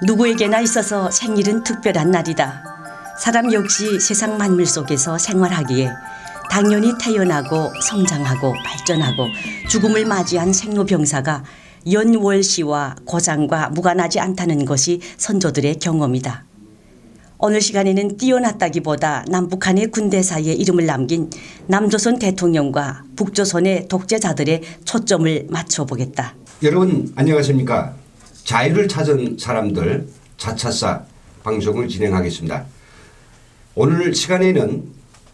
누구에게나 있어서 생일은 특별한 날이다. 사람 역시 세상 만물 속에서 생활하기에 당연히 태어나고 성장하고 발전하고 죽음을 맞이한 생로병사가 연월시와 고장과 무관하지 않다는 것이 선조들의 경험이다. 오늘 시간에는 뛰어났다기보다 남북한의 군대 사이에 이름을 남긴 남조선 대통령과 북조선의 독재자들의 초점을 맞춰보겠다. 여러분 안녕하십니까. 자유를 찾은 사람들 자차사 방송을 진행하겠습니다. 오늘 시간에는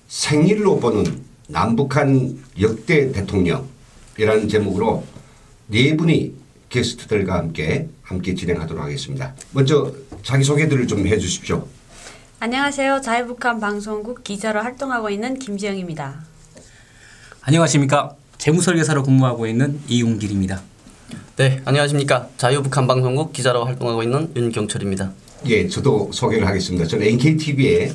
생일로 보는 남북한 역대 대통령이라는 제목으로 네 분이 게스트들과 함께 진행하도록 하겠습니다. 먼저 자기소개들을 좀 해 주십시오. 안녕하세요. 자유북한 방송국 기자로 활동하고 있는 김지영입니다. 안녕하십니까. 재무설계사로 근무하고 있는 이용길입니다. 네, 안녕하십니까. 자유북한 방송국 기자로 활동하고 있는 윤경철입니다. 예, 저도 소개를 하겠습니다. 저는 NKTV의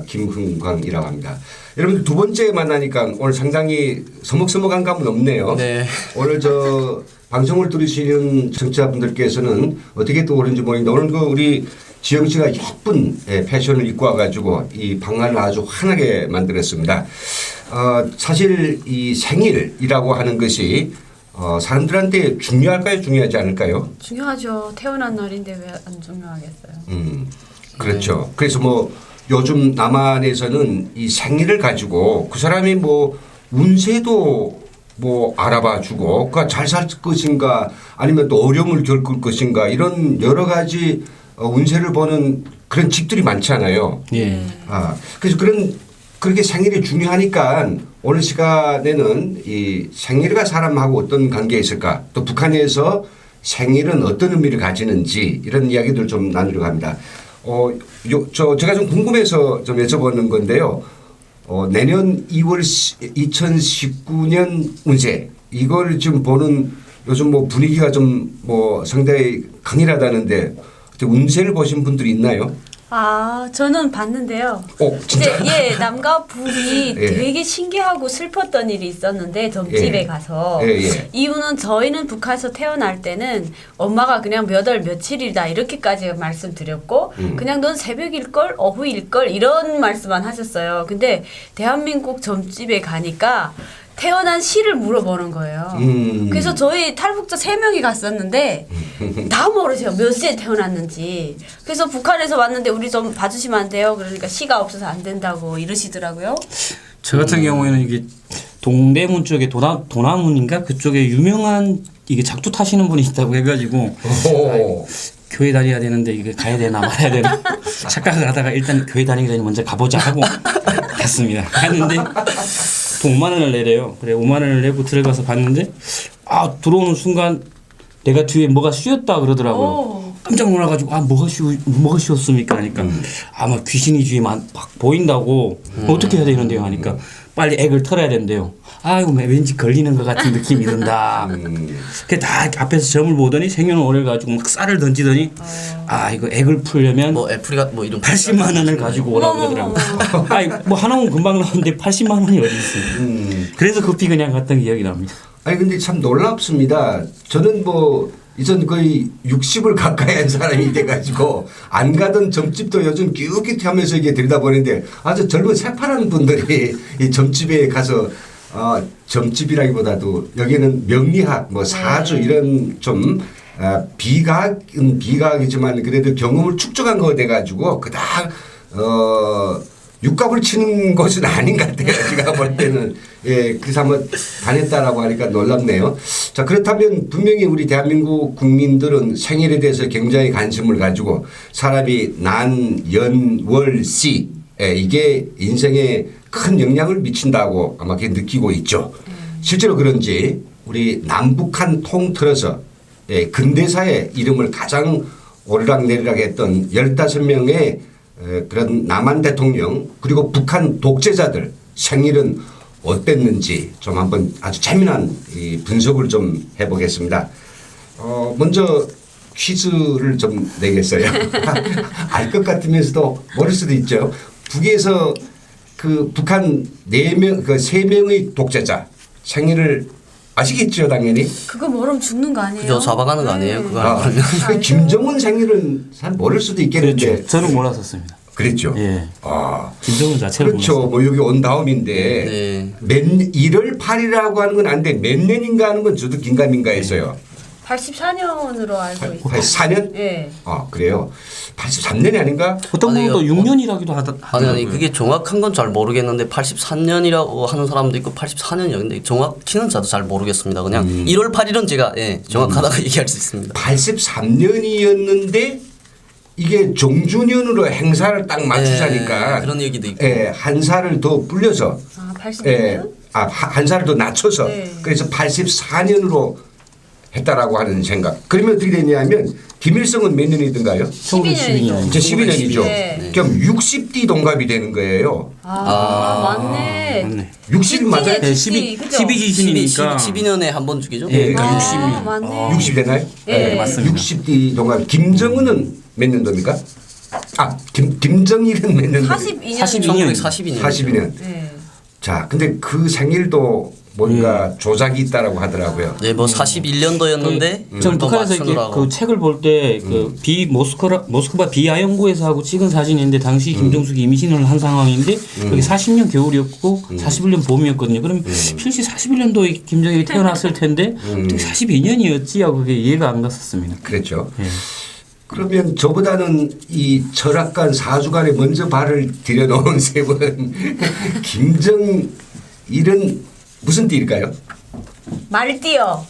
김흥광이라고 합니다. 여러분들 두 번째 만나니까 오늘 상당히 서먹서먹한 감은 없네요. 네. 오늘 저 방송을 들으시는 청취자분들께서는 어떻게 또 오는지 모르겠는데 오늘 그 우리 지영 씨가 예쁜 패션을 입고 와가지고 이 방안을 아주 환하게 만들었습니다. 사실 이 생일이라고 하는 것이 사람들한테 중요할까요? 중요하지 않을까요? 중요하죠. 태어난 날인데 왜 안 중요하겠어요? 그렇죠. 네. 그래서 뭐 요즘 남한에서는 이 생일을 가지고 그 사람이 뭐 운세도 뭐 알아봐 주고 그러니까 잘 살 것인가 아니면 또 어려움을 겪을 것인가 이런 여러 가지 운세를 보는 그런 집들이 많잖아요. 예. 그래서 그렇게 생일이 중요하니까 오늘 시간에는 이 생일과 사람하고 어떤 관계가 있을까 또 북한에서 생일은 어떤 의미를 가지는지 이런 이야기들 좀 나누려고 합니다. 제가 좀 궁금해서 좀 여쭤보는 건데요. 내년 2월 2019년 운세 이걸 지금 보는 요즘 뭐 분위기가 좀 뭐 상당히 강렬하다는데 운세를 보신 분들이 있나요? 저는 봤는데요. 진짜? 이제 남과 북이 예. 되게 신기하고 슬펐던 일이 있었는데 점집에 예. 가서 예. 이유는 저희는 북한에서 태어날 때는 엄마가 그냥 몇 월 며칠이다 이렇게까지 말씀드렸고 그냥 넌 새벽일걸 오후일걸 이런 말씀만 하셨어요. 근데 대한민국 점집에 가니까 태어난 시를 물어보는 거예요. 그래서 저희 탈북자 3명이 갔었는데 다 모르세요. 몇 시에 태어났는지. 그래서 북한에서 왔는데 우리 좀 봐주시면 안 돼요? 그러니까 시가 없어서 안 된다고 이러시더라고요. 저 같은 경우에는 이게 동대문 쪽에 도남문인가 그쪽에 유명한 이게 작두 타시는 분이 있다고 해가지고 교회 다녀야 되는데 이게 가야 되나 말아야 되나 착각을 하다가 일단 교회 다니기 전에 먼저 가보자 하고 갔습니다. 갔는데 돈 5만 원을 내래요. 그래 5만 원을 내고 들어가서 봤는데 들어오는 순간 내가 뒤에 뭐가 씌었다 그러더라고요. 깜짝 놀라가지고 뭐가 씌었습니까 하니까 아마 귀신이 뒤에 막 보인다고 어떻게 해야 되는데요 하니까 빨리 액을 털어야 된대요. 이거 왠지 걸리는 것 같은 느낌이 든다. 그 다 앞에서 점을 보더니 생년월일 가지고 막 쌀을 던지더니 이거 액을 풀려면 뭐 애플이가 뭐 이런 80만 원을 가지고 오라고 그러더라고요. 뭐 하나면 금방 나오는데 80만 원이 어디 있어요. 그래서 급히 그냥 갔던 기억이 납니다. 근데 참 놀랍습니다. 저는 뭐 이전 거의 60을 가까이 한 사람이 돼가지고 안 가던 점집도 요즘 끼웃끼웃하면서 이게 들여다보는데 아주 젊은 새파란 분들이 이 점집에 가서 점집이라기보다도 여기는 명리학, 뭐 사주 이런 좀 비과학은 비과학이지만 그래도 경험을 축적한 거 돼가지고 그닥 육갑을 치는 것은 아닌 것 같아요. 제가 볼 때는. 그래서 한번 다녔다라고 하니까 놀랍네요. 자, 그렇다면 분명히 우리 대한민국 국민들은 생일에 대해서 굉장히 관심을 가지고 사람이 난, 연, 월, 시 이게 인생에 큰 영향을 미친다고 아마 느끼고 있죠. 실제로 그런지 우리 남북한 통틀어서 근대사의 이름을 가장 오르락내리락 했던 15명의 그런 남한 대통령 그리고 북한 독재자들 생일은 어땠는지 좀 한번 아주 재미난 이 분석을 좀 해보겠습니다. 먼저 퀴즈를 좀 내겠어요. 알 것 같으면서도 모를 수도 있죠. 북에서 그 북한 3명의 독재자 생일을 아시겠죠, 당연히. 그거 모르면 죽는 거 아니에요? 그죠, 잡아가는 거 아니에요? 그거 아, 알고 김정은 생일은 잘 모를 수도 있겠는데. 그렇죠. 저는 몰랐었습니다. 그랬죠. 예. 아, 김정은 자체를 그렇죠. 몰랐어요. 뭐 여기 온 다음인데 네. 1월 8일이라고 하는 건 안 돼. 몇 년인가 하는 건 저도 긴가민가 했어요. 84년으로 알고 있어요. 84년? 예. 아, 그래요. 83년이 아닌가? 어떤 아니, 분도 6년이라기도 아니 하더라고요. 그게 정확한 건 잘 모르겠는데 83년이라고 하는 사람도 있고 84년이요. 근데 정확히는 저도 잘 모르겠습니다. 그냥 1월 8일은 제가 정확하다고 얘기할 수 있습니다. 83년이었는데 이게 종주년으로 행사를 딱 맞추자니까 그런 얘기도 있고. 한 살을 더 불려서 아, 86년? 한 살을 더 낮춰서 네. 그래서 84년으로 했다라고 하는 생각. 그러면 어떻게 되냐면 김일성은 몇 년이든가요? 1912년. 이제 12년이죠. 네. 그럼 60대 동갑이 되는 거예요. 맞네. 맞네. 60이 맞아요? 네, 12, 12 지신이니까 12년에 한 번 죽이죠. 예, 그러니까 아, 맞네. 60 되나요? 네. 맞습니다. 60대 동갑. 김정은은 몇 년도입니까? 아, 김정일은 몇 년도? 42년. 1942년. 42년. 네. 자, 근데 그 생일도 뭔가 조작이 있다라고 하더라고요. 네, 뭐 41년도였는데 전 북한에서 이렇게 그 책을 볼 때 그 모스크바 비아연구에서 하고 찍은 사진인데 당시 김정숙이 임신을 한 상황인데 그게 40년 겨울이었고 41년 봄이었거든요. 그럼 실제 41년도에 김정일이 태어났을 텐데 어떻게 42년이었지 하고 그게 이해가 안 갔었습니다. 그랬죠. 예. 그러면 저보다는 이 철학관 사주관에 먼저 발을 들여놓은 세 분 김정일은 무슨 띠일까요? 말띠요.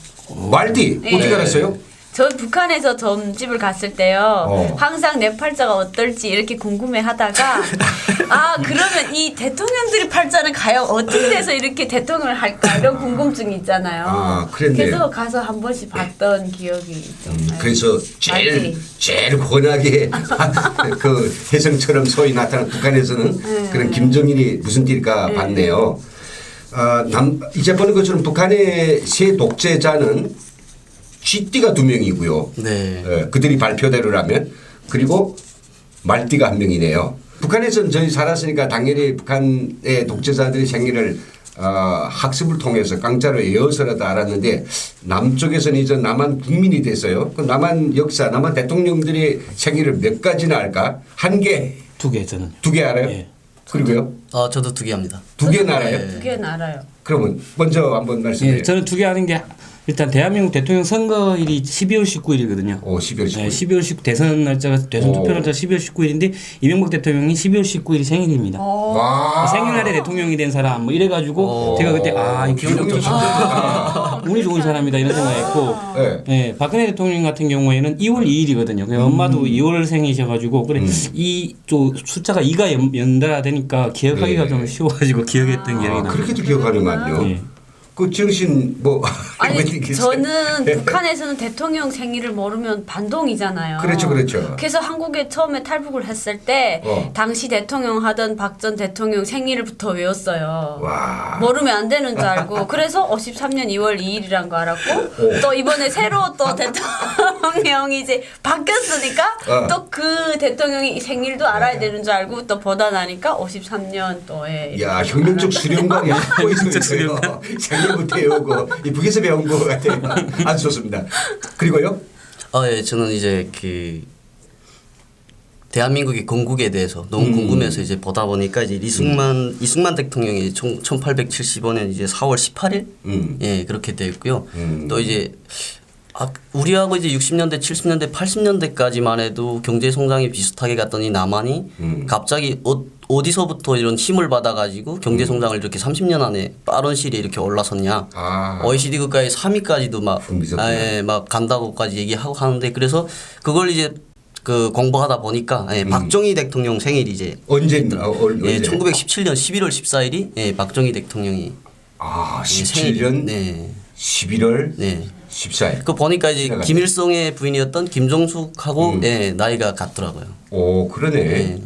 말띠. 네. 어떻게 알았어요? 저 북한에서 점집을 갔을 때요. 어. 항상 내 팔자가 어떨지 이렇게 궁금해 하다가 아 그러면 이 대통령들이 팔자는 과연 어떻게 돼서 이렇게 대통령을 할까 이런 궁금증이 있잖아요. 아, 그랬네요. 그래서 가서 한 번씩 봤던 기억이 있죠. 네. 그래서 말띠. 제일 권하게 그 혜성처럼 소위 나타난 북한에서는 그런 김정일이 무슨 띠일까 봤네요. 이제 보는 것처럼 북한의 새 독재자는 쥐띠가 2명이고요. 네. 그들이 발표대로라면 그리고 말띠가 1명이네요. 북한에서는 저희 살았으니까 당연히 북한의 독재자들의 생일을 학습을 통해서 강짜로 외워서라도 알았는데 남쪽에서는 이제 남한 국민이 됐어요. 그 남한 역사, 남한 대통령들의 생일을 몇 가지나 알까? 한 개, 2개 저는. 2개 알아요? 예. 그리고요? 저도 2개 합니다. 2개는 알아요? 두 개는 알아요. 그러면 먼저 한번 말씀해 예, 저는 2개 하는 게 일단 대한민국 대통령 선거일이 12월 19일이거든요. 12월 19일. 네, 12월 19 대선 날짜가 대선 투표 날짜가 12월 19일인데 이명박 대통령이 12월 19일이 생일입니다. 와. 생일날에 대통령이 된 사람 뭐 이래가지고 제가 그때 이 기억력 좋다. 운이 좋은 사람이다 이런 생각했고 네. 네, 박근혜 대통령 같은 경우에는 2월 2일이거든요. 엄마도 2월 생이셔가지고 그래 이 또 숫자가 2가 연달아되니까 기억하기가 네. 좀 쉬워가지고 기억했던 기억이 나요. 그렇게도 기억하는군요. 예. 그 정신 뭐 아니 네. 저는 북한에서는 대통령 생일을 모르면 반동이잖아요. 그렇죠, 그렇죠. 그래서 한국에 처음에 탈북을 했을 때 당시 대통령 하던 박 전 대통령 생일부터 외웠어요. 와. 모르면 안 되는 줄 알고 그래서 53년 2월 2일이란 거 알았고 또 이번에 새로 또 대통령이 이제 바뀌었으니까 또 그 대통령이 생일도 알아야 되는 줄 알고 또 보다 나니까 53년 또에 야, 혁명적 수련관이 하고 있어요. 생일부터 외우고 이 북에서 배운 것 같아요. 아주 좋습니다. 그리고요? 예, 저는 이제 그 대한민국의 건국에 대해서 너무 궁금해서 이제 보다 보니까 이제 이승만 대통령이 1875년 이제 4월 18일 예, 그렇게 되어 있고요. 또 이제 우리하고 이제 60년대, 70년대, 80년대까지만 해도 경제 성장이 비슷하게 갔더니 남한이 갑자기 어디서부터 이런 힘을 받아가지고 경제 성장을 이렇게 30년 안에 빠른 시일에 이렇게 올라섰냐. OECD 국가의 3위까지도 막 간다고까지 얘기하고 하는데 그래서 그걸 이제 그 공부하다 보니까 박정희 대통령 생일이 이제 언제인가? 예, 1917년 11월 14일이 예, 박정희 대통령이 17년 네. 11월 네. 14일. 그 보니까 이제 지나갔네. 김일성의 부인이었던 김정숙하고 예, 나이가 같더라고요. 오, 그러네. 네.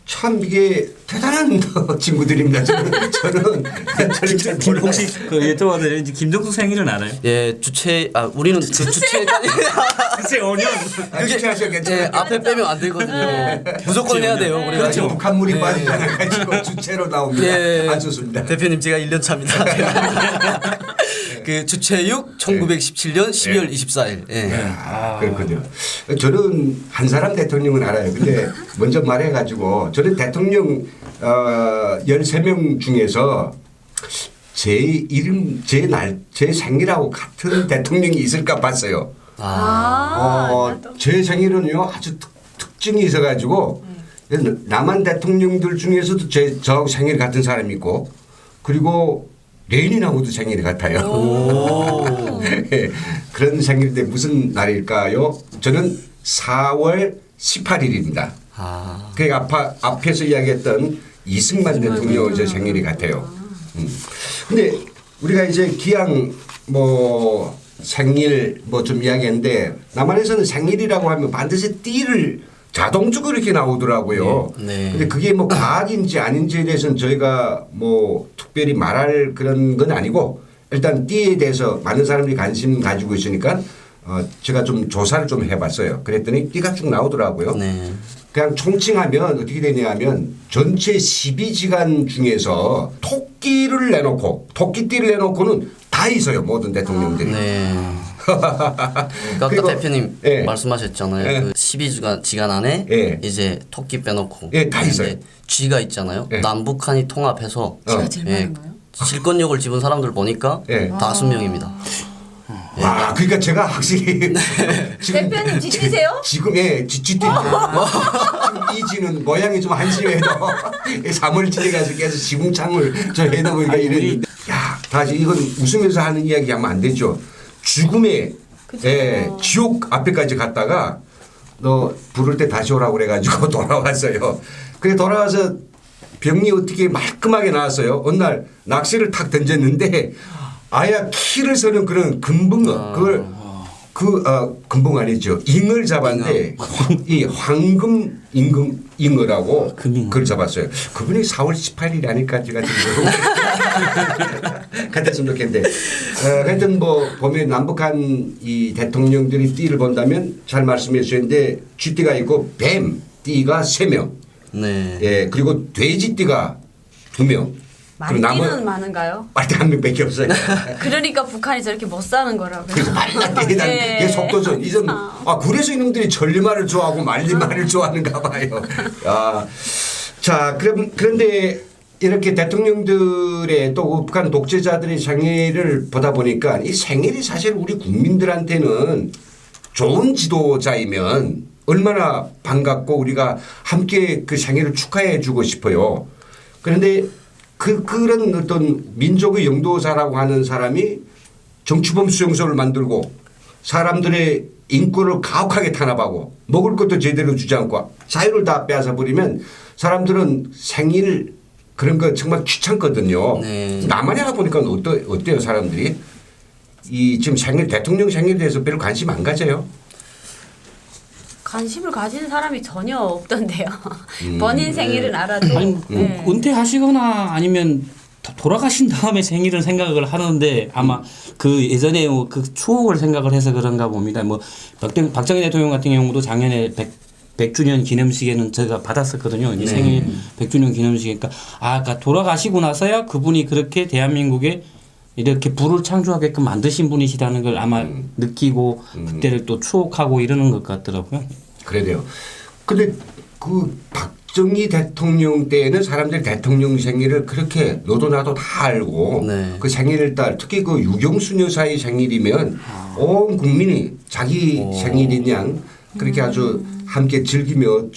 참 이게 대단한 친구들입니다. 저는 혹시 그 여쭤봐도 되는지 김정숙 생일은 알아요? 예, 우리는 그 주체가 글쎄 5년. 주체하셔 괜찮아요. 예, 앞에 빼면 안 되거든요. 무조건 해야 돼요. 그렇죠. 그래가지고 북한물이 빠지지 않아가지고 주체로 나옵니다. 예. 아주 좋습니다. 대표님 제가 1년 차입니다. 그 주최육 1917년 12월 24일. 예. 그렇군요. 저는 한 사람 대통령은 알아요. 근데 먼저 말해가지고 저는 대통령 13명 중에서 제 이름, 제 생일하고 같은 대통령이 있을까 봤어요. 제 생일은요 아주 특징이 있어가지고 남한 대통령들 중에서도 저하고 생일 같은 사람이 있고 그리고 레닌하고도 생일이 같아요. 그런 생일인데 무슨 날일까요? 저는 4월 18일입니다. 그 앞에서 이야기했던 이승만 대통령 제 생일이 같아요. 근데 우리가 이제 기왕 뭐 생일 뭐 좀 이야기했는데 남한에서는 생일이라고 하면 반드시 띠를 자동적으로 이렇게 나오더라고요. 네. 근데 그게 뭐 과학인지 아닌지에 대해서는 저희가 뭐 특별히 말할 그런 건 아니고 일단 띠에 대해서 많은 사람들이 관심 가지고 있으니까 제가 좀 조사를 좀 해봤어요. 그랬더니 띠가 쭉 나오더라고요. 네. 그냥 총칭하면 어떻게 되냐 하면 전체 12지간 중에서 토끼를 내놓고 토끼띠를 내놓고는 다 있어요. 모든 대통령들이. 네. 아까 그리고 대표님 예. 말씀하셨잖아요. 예. 그 12지간 안에 예. 이제 토끼 빼놓고 예, 다 있어요. 쥐가 있잖아요. 예. 남북한이 통합해서 쥐가 제일 많은 거예요? 실권력을 집은 사람들 보니까 예. 5명입니다. 와, 그러니까 제가 확실히 지금 대표님 지치세요? 지금 쥐띠 이 쥐는 모양이 좀 한심해도 3월쯤에 가서 계속 지붕창을 저 해놓으니까 이랬는데 야, 다시 이건 웃으면서 하는 이야기 하면 안 되죠. 죽음의 지옥 앞에까지 갔다가 너 부를 때 다시 오라고 그래가지고 돌아왔어요. 그래 돌아와서 병이 어떻게 말끔하게 나왔어요. 어느 날 낚시를 탁 던졌는데 아야 키를 서는 그런 금붕어 그걸 금붕어 아니죠. 잉어를 잡았는데 이 황금 잉어라고 그걸 잡았어요. 그분이 4월 18일이 아닐까 제가 지금 같았으면 좋겠는데 하여튼 뭐 보면 남북한 이 대통령들이 띠를 본다면 잘 말씀해 주셨는데 쥐띠가 있고 뱀 띠가 3명 네. 예 그리고 돼지띠가 2명 말띠는 많은가요? 말띠 1명밖에 없어요. 그러니까 북한이 저렇게 못 사는 거라고요. 그래서 말라띠에 대한 속도전 이전 그래서 이놈들이 전리말을 좋아하고 말리말을 좋아하는가 봐요. 자 그런데 이렇게 대통령들의 또 북한 독재자들의 생일을 보다 보니까 이 생일이 사실 우리 국민들한테는 좋은 지도자이면 얼마나 반갑고 우리가 함께 그 생일을 축하해 주고 싶어요. 그런데 그런 어떤 민족의 영도사라고 하는 사람이 정치범 수용소를 만들고 사람들의 인권을 가혹하게 탄압하고 먹을 것도 제대로 주지 않고 자유를 다 빼앗아 버리면 사람들은 생일 그런 거 정말 귀찮거든요. 네. 남한에 가 보니까 어때요 사람들이 이 지금 생일 대통령 생일에 대해서 별로 관심 안 가져요. 관심을 가지는 사람이 전혀 없던데요. 본인 생일은 알아도. 아니 은퇴하시거나 아니면 돌아가신 다음에 생일을 생각을 하는데 아마 그 예전에 그 추억을 생각을 해서 그런가 봅니다. 뭐 박정희 대통령 같은 경우도 작년에 100주년 기념식에는 제가 받았었거든요. 이 생일 100주년 기념식. 그러니까 그러니까 돌아가시고 나서야 그분이 그렇게 대한민국에 이렇게 부를 창조하게끔 만드신 분이시라는 걸 아마 느끼고 그때를 또 추억하고 이러는 것 같더라고요. 그래요. 근데 그 박정희 대통령 때에는 사람들이 대통령 생일을 그렇게 너도 나도 다 알고 네. 그 생일을 특히 그 유경수 여사의 생일이면 온 국민이 자기 생일인 양 그렇게 아주 함께 즐기며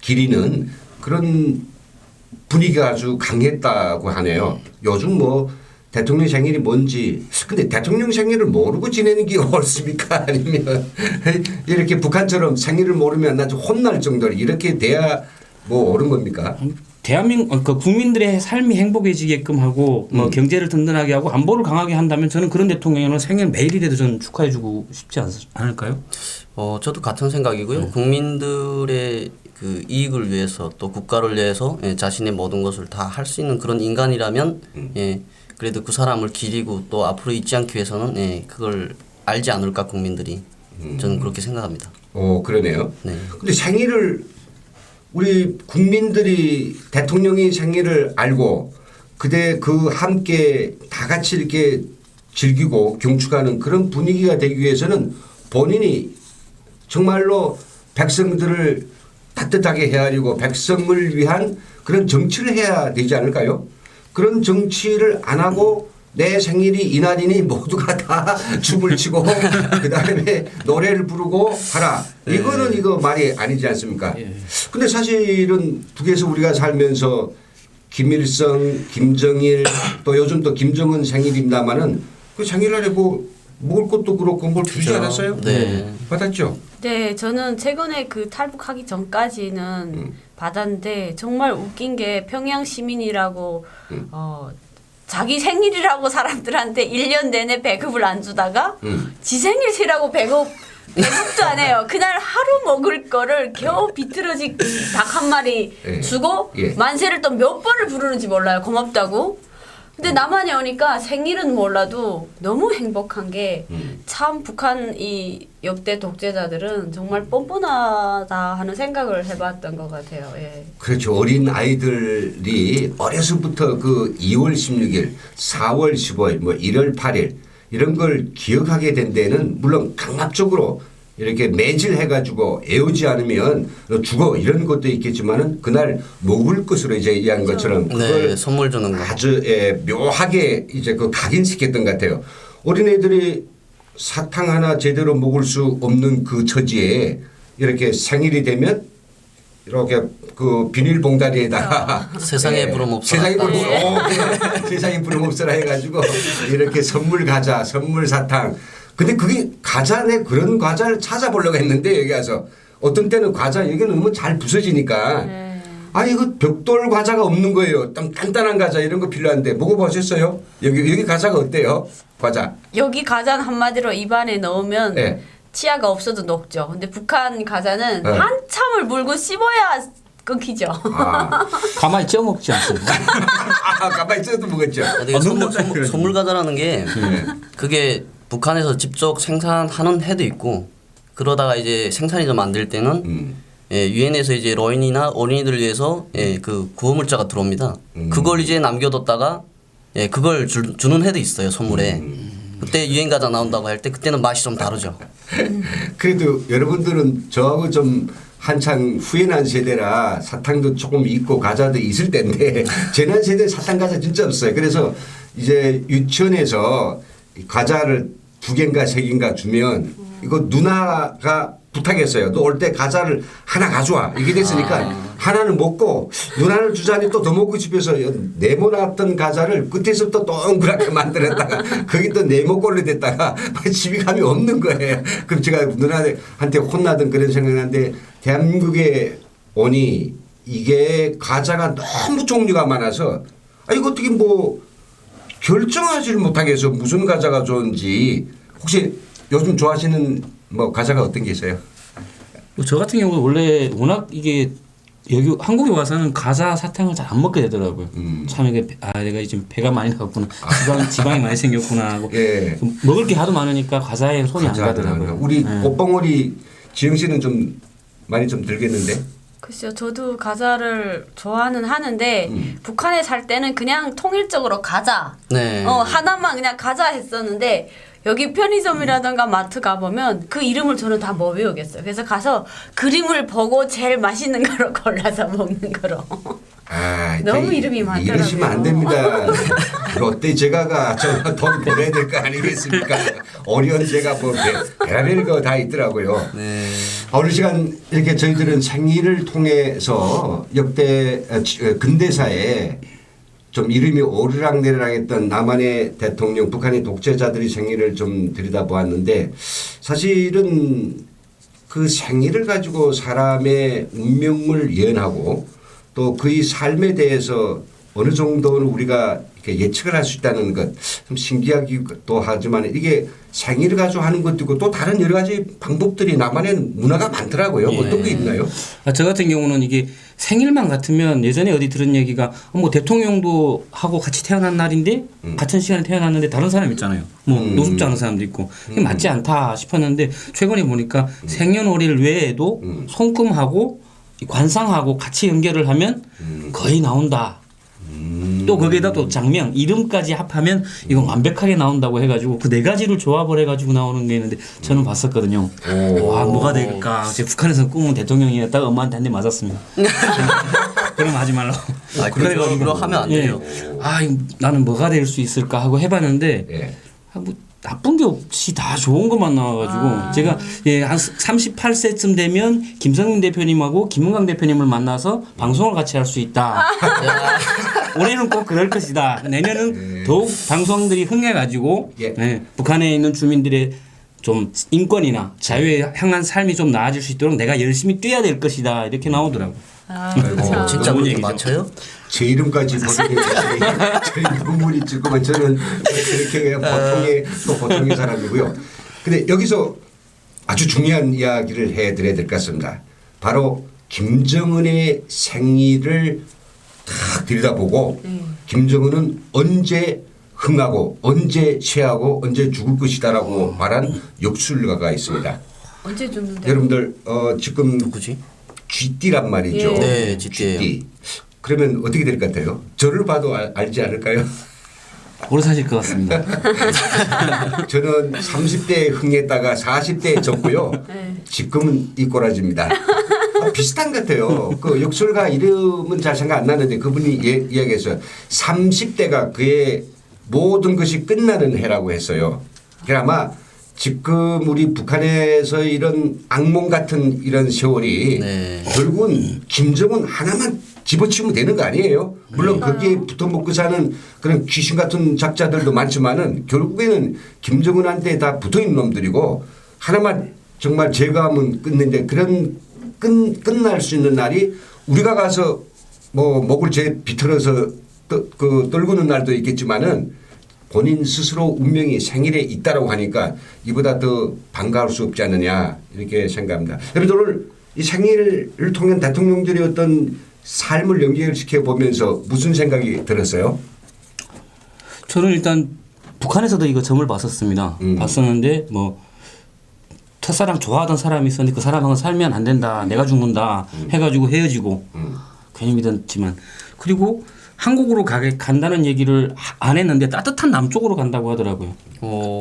기리는 그런 분위기가 아주 강했다고 하네요. 요즘 뭐 대통령 생일이 뭔지 근데 대통령 생일을 모르고 지내는 게 옳습니까? 아니면 이렇게 북한처럼 생일을 모르면 나 좀 혼날 정도로 이렇게 돼야 뭐 옳은 겁니까? 대한민국 그 국민들의 삶이 행복해지게끔 하고 뭐 경제를 든든하게 하고 안보를 강하게 한다면 저는 그런 대통령은 생일 매일이라도 저는 축하해주고 싶지 않을까요? 저도 같은 생각이고요. 국민들의 그 이익을 위해서 또 국가를 위해서 자신의 모든 것을 다 할 수 있는 그런 인간이라면 그래도 그 사람을 기리고 또 앞으로 잊지 않기 위해서는 그걸 알지 않을까 국민들이 저는 그렇게 생각합니다. 그러네요. 네. 근데 생일을 우리 국민들이 대통령의 생일을 알고 그대 그 함께 다 같이 이렇게 즐기고 경축하는 그런 분위기가 되기 위해서는 본인이 정말로 백성들을 따뜻하게 헤아리고 백성을 위한 그런 정치를 해야 되지 않을까요? 그런 정치를 안 하고 내 생일이 이날이니 모두가 다 춤을 추고 그다음에 노래를 부르고 하라. 이거는 이거 말이 아니지 않습니까? 근데 사실은 북에서 우리가 살면서 김일성, 김정일 또 요즘 또 김정은 생일입니다마는 그 생일날에 뭐 먹을 것도 그렇고 뭘 주지 않았어요? 네. 받았죠? 네, 저는 최근에 그 탈북하기 전까지는 받았는데 정말 웃긴 게 평양 시민이라고 자기 생일이라고 사람들한테 1년 내내 배급을 안 주다가 지 생일이라고 배급도 안 해요. 그날 하루 먹을 거를 겨우 비틀어진 닭 한 마리 주고 만세를 또 몇 번을 부르는지 몰라요. 고맙다고. 근데 남한에 오니까 생일은 몰라도 너무 행복한 게 참 북한 이 역대 독재자들은 정말 뻔뻔하다 하는 생각을 해봤던 것 같아요. 예. 그렇죠. 어린 아이들이 어려서부터 그 2월 16일, 4월 15일, 뭐 1월 8일 이런 걸 기억하게 된 데는 물론 강압적으로 이렇게 매질해가지고 애우지 않으면 너 죽어 이런 것도 있겠지만은 그날 먹을 것으로 이제 이야기한 것처럼 그걸 네, 선물 주는 거. 아주 묘하게 이제 그 각인시켰던 것 같아요. 어린애들이 사탕 하나 제대로 먹을 수 없는 그 처지에 이렇게 생일이 되면 이렇게 그 비닐봉다리에다가 세상에 부름 없어라. 세상에 부름 세상에 부름 없어라 해가지고 이렇게 선물 과자, 선물 사탕. 근데 그게 과자네 그런 과자를 찾아보려고 했는데 여기 와서 어떤 때는 과자 여기는 너무 잘 부서지니까 아니 그 벽돌 과자가 없는 거예요. 단단한 과자 이런 거 필요한데 먹어보셨어요? 여기 과자가 어때요? 과자. 여기 과자는 한마디로 입안에 넣으면 네. 치아가 없어도 녹죠. 근데 북한 과자는 한참을 물고 씹어야 끊기죠. 아, 가만히 쪄 먹지 않습니까? 가만히 있어도 먹었죠. 근데 선물 과자라는 게 그게 북한에서 직접 생산하는 해도 있고 그러다가 이제 생산이 좀 안 될 때는 유엔에서 이제 노인이나 어린이들을 위해서 그 구호물자가 들어옵니다. 그걸 이제 남겨뒀다가 그걸 주는 해도 있어요 선물에. 그때 유엔 과자 나온다고 할 때 그때는 맛이 좀 다르죠. 그래도 여러분들은 저하고 좀 한창 후연한 세대라 사탕도 조금 있고 과자도 있을 때인데 재난 세대 사탕 과자 진짜 없어요. 그래서 이제 유치원에서 과자를 2개인가 3개인가 주면 이거 누나가 부탁했어요. 너 올 때 과자를 하나 가져와. 이게 됐으니까 하나는 먹고 누나를 주자니 또 더 먹고 싶어서 네모났던 과자를 끝에서부터 동그랗게 만들었다가 거기 또 네모꼴로 됐다가 집에 감이 없는 거예요. 그럼 제가 누나한테 혼나던 그런 생각나는데 대한민국에 오니 이게 과자가 너무 종류가 많아서 이거 어떻게 뭐 결정하지를 못하겠어. 무슨 과자가 좋은지. 혹시 요즘 좋아하시는 뭐 과자가 어떤 게 있어요? 저 같은 경우는 원래 워낙 이게 여기 한국에 와서는 과자 사탕을 잘 안 먹게 되더라고요. 참 이게 내가 지금 배가 많이 나갔구나. 지방이 많이 생겼구나 하고 좀 먹을 게 하도 많으니까 과자에 손이 안 가더라고요. 우리 꽃봉오리 지영 씨는 좀 많이 좀 들겠는데. 글쎄요, 저도 과자를 좋아는 하는데 북한에 살 때는 그냥 통일적으로 과자 하나만 그냥 과자 했었는데 여기 편의점이라든가 마트 가보면 그 이름을 저는 다 못 외우겠어요. 그래서 가서 그림을 보고 제일 맛있는 거로 골라서 먹는 거로. 너무 이름이 많더라고요. 이러시면 안 됩니다. 롯데 제가가 돈 보내야 될 거 아니겠습니까? 오리온 제가 뭐 별별 거 다 있더라고요. 네. 오늘 시간 이렇게 저희들은 생일을 통해서 역대 근대사에 좀 이름이 오르락내리락했던 남한의 대통령, 북한의 독재자들의 생일을 좀 들여다보았는데 사실은 그 생일을 가지고 사람의 운명을 예언하고 또 그의 삶에 대해서 어느 정도는 우리가 이렇게 예측을 할 수 있다는 것 좀 신기하기도 하지만 이게 생일을 가지고 하는 것도 있고 또 다른 여러 가지 방법들이 남한의 문화가 많더라고요. 어떤 게 있나요? 저 같은 경우는 이게 생일만 같으면 예전에 어디 들은 얘기가 뭐 대통령도 하고 같이 태어난 날인데 같은 시간에 태어났는데 다른 사람 있잖아요. 뭐 노숙자 하는 사람도 있고 이게 맞지 않다 싶었는데 최근에 보니까 생년월일 외에도 손금하고 관상하고 같이 연결을 하면 거의 나온다. 또 거기에다 또 장명 이름까지 합하면 이건 완벽하게 나온다고 해가지고 그 네 가지를 조합을 해가지고 나오는 게 있는데 저는 봤었거든요. 와 뭐가 될까? 제 북한에서 꿈은 대통령이었다가 엄마한테 한 대 맞았습니다. 그럼 하지 말라고. 그럼 하면 안 돼요. 나는 뭐가 될 수 있을까 하고 해봤는데 예. 뭐 나쁜 게 없이 다 좋은 것만 나와가지고 제가 한 38세쯤 되면 김성민 대표님하고 김은강 대표님을 만나서 방송을 같이 할 수 있다. 올해는 꼭 그럴 것이다. 내년은 더욱 방송들이 흥해가지고 북한에 있는 주민들의 좀 인권이나 자유에 향한 삶이 좀 나아질 수 있도록 내가 열심히 뛰어야 될 것이다. 이렇게 나오더라고요. 그렇죠. 진짜 그렇게 맞춰요? 제 이름까지 보시는 저희 눈물이 지금은 저는 그렇게 그냥 보통의 사람이고요. 근데 여기서 아주 중요한 이야기를 해드려야 될 것 같습니다. 바로 김정은의 생일을 딱 들여다보고 김정은은 언제 흥하고 언제 취하고 언제 죽을 것이다라고 말한 역술가가 있습니다. 언제 죽는데? 여러분들 지금 누구지? 쥐띠란 말이죠. 예. 네, 쥐띠예요. 쥐띠. 그러면 어떻게 될 것 같아요? 저를 봐도 알지 않을까요? 오래 사실 것 같습니다. 저는 30대에 흥했다가 40대에 졌고요. 지금은 이 꼬라지입니다. 비슷한 것 같아요. 그 역술가 이름은 잘 생각 안 나는데 그분이 이야기했어요. 30대가 그의 모든 것이 끝나는 해라고 했어요. 그래 아마 지금 우리 북한에서 이런 악몽 같은 이런 세월이 결국은 김정은 하나만 집어치우면 되는 거 아니에요? 물론 거기에 붙어 먹고 사는 그런 귀신 같은 작자들도 많지만은 결국에는 김정은한테 다 붙어 있는 놈들이고 하나만 정말 제거하면 끝는데 그런 끝날 수 있는 날이 우리가 가서 뭐 목을 비틀어서 떨구는 날도 있겠지만은 본인 스스로 운명이 생일에 있다라고 하니까 이보다 더 반가울 수 없지 않느냐 이렇게 생각합니다. 여러분들 오늘 이 생일을 통한 대통령들의 어떤 삶을 연결시켜 보면서 무슨 생각이 들었어요? 저는 일단 북한에서도 이거 점을 봤었습니다. 봤었는데 뭐 첫사랑 좋아하던 사람이 있었는데 그 사람하고 살면 안 된다. 내가 죽는다. 해가지고 헤어지고 괜히 믿었지만 그리고 한국으로 간다는 얘기를 안 했는데 따뜻한 남쪽으로 간다고 하더라고요.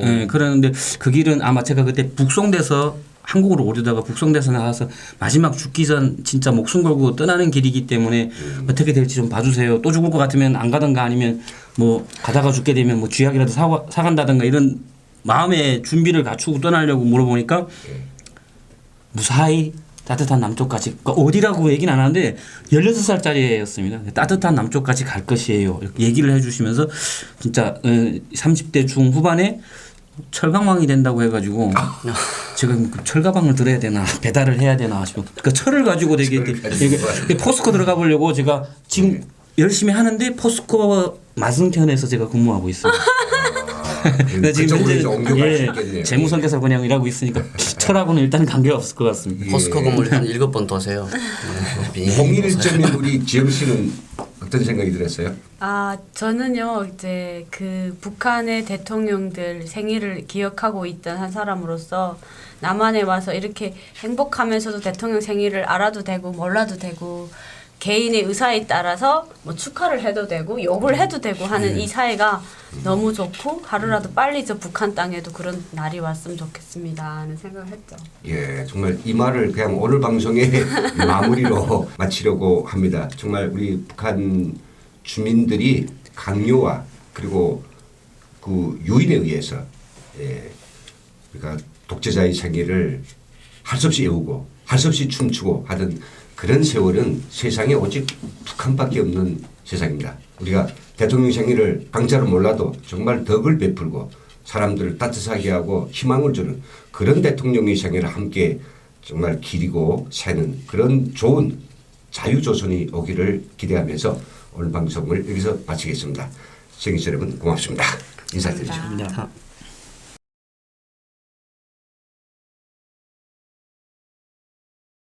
네, 그러는데 그 길은 아마 제가 그때 북송돼서 한국으로 오려다가 북송돼서 나가서 마지막 죽기 전 진짜 목숨 걸고 떠나는 길이기 때문에 어떻게 될지 좀 봐주세요. 또 죽을 것 같으면 안 가든가 아니면 뭐 가다가 죽게 되면 뭐 쥐약이라도 사간다든가 이런 마음의 준비를 갖추고 떠나려고 물어보니까 무사히 따뜻한 남쪽까지 그러니까 어디라고 얘기는 안 하는데 16살짜리 애였습니다. 따뜻한 남쪽까지 갈 것이에요. 이렇게 얘기를 해 주시면서 진짜 30대 중후반에 철가망이 된다고 해가지고 지금 철가방을 들어야 되나 배달을 해야 되나 싶어. 그러니까 철을 가지고 되게 포스코 들어가 보려고 제가 지금 열심히 하는데 포스코 마승천에서 제가 근무하고 있습니다. 지금 현재 재무선계사 그냥 일하고 있으니까 철하고는 일단 관계가 없을 것 같습니다. 포스코 건물 한 7번 더 세요. 홍일점인 우리 지영 씨는 어떤 생각이 들었어요? 저는요 이제 그 북한의 대통령들 생일을 기억하고 있던 한 사람으로서 남한에 와서 이렇게 행복하면서도 대통령 생일을 알아도 되고 몰라도 되고 개인의 의사에 따라서 뭐 축하를 해도 되고 욕을 해도 되고 하는 이 사회가 너무 좋고 하루라도 빨리 저 북한 땅에도 그런 날이 왔으면 좋겠습니다 하는 생각을 했죠. 예, 정말 이 말을 그냥 오늘 방송의 마무리로 마치려고 합니다. 정말 우리 북한 주민들이 강요와 그리고 그 유인에 의해서 그러니까 독재자의 생일을 할 수 없이 외우고 할 수 없이 춤추고 하던 그런 세월은 세상에 오직 북한밖에 없는 세상입니다. 우리가 대통령 생일을 강자로 몰라도 정말 덕을 베풀고 사람들을 따뜻하게 하고 희망을 주는 그런 대통령의 생일을 함께 정말 기리고 사는 그런 좋은 자유조선이 오기를 기대하면서 오늘 방송을 여기서 마치겠습니다. 시청자 여러분 고맙습니다. 인사드리죠. 감사합니다.